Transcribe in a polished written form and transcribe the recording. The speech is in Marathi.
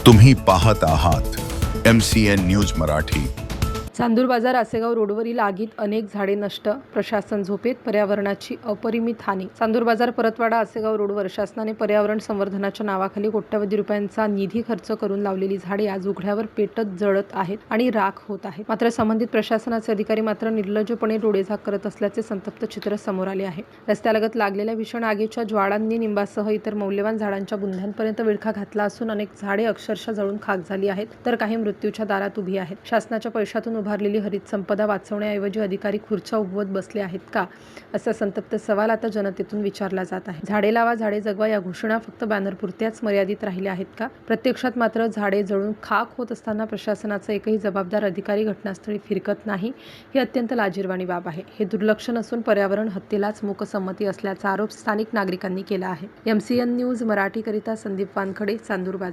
तुम्ही पाहत आहात MCN न्यूज मराठी. चांदूर बाजार आसेगाव रोडवरील आगीत अनेक झाडे नष्ट, प्रशासन झोपेत, पर्यावरणाची अपरिमित हानी. चांदूर बाजार परतवाडा आसेगाव रोडवर शासनाने पर्यावरण संवर्धनाच्या नावाखाली कोट्यवधी रुपयांचा निधी खर्च करून लावलेली झाडे आज उघड्यावर पेटत जळत आहेत आणि राख होत आहेत. मात्र संबंधित प्रशासनाचे अधिकारी मात्र निर्लज्जपणे डोळेझाक करत असल्याचे संतप्त चित्र समोर आले आहे. रस्त्यालगत लागलेल्या भीषण आगीच्या ज्वाळांनी निंबासह इतर मौल्यवान झाडांच्या बुंध्यांपर्यंत विळखा घातला असून अनेक झाडे अक्षरशः जळून खाक झाली आहेत, तर काही मृत्यूच्या दारात उभी आहेत. शासनाच्या पैशातून उभारलेली हरित संपदा वाचवण्याऐवजी अधिकारी खुर्च्या उगवत बसले आहेत का, असा संतप्त सवाल आता जनतेतून विचारला जात आहे. झाडे लावा, झाडे जगवा या घोषणा फक्त बॅनरपुरत्याच मर्यादित राहिल्या आहेत का? प्रत्यक्षात मात्र झाडे जळून खाक होत असताना प्रशासनाचा एकही जबाबदार अधिकारी घटनास्थळी फिरकत नाही, ही अत्यंत लाजिरवाणी बाब आहे. हे दुर्लक्ष नसून पर्यावरण हत्येलाच मूकसंमती असल्याचा आरोप स्थानिक नागरिकांनी केला आहे. MCN न्यूज मराठीकरिता संदीप वानखडे, चांदूर बाजार.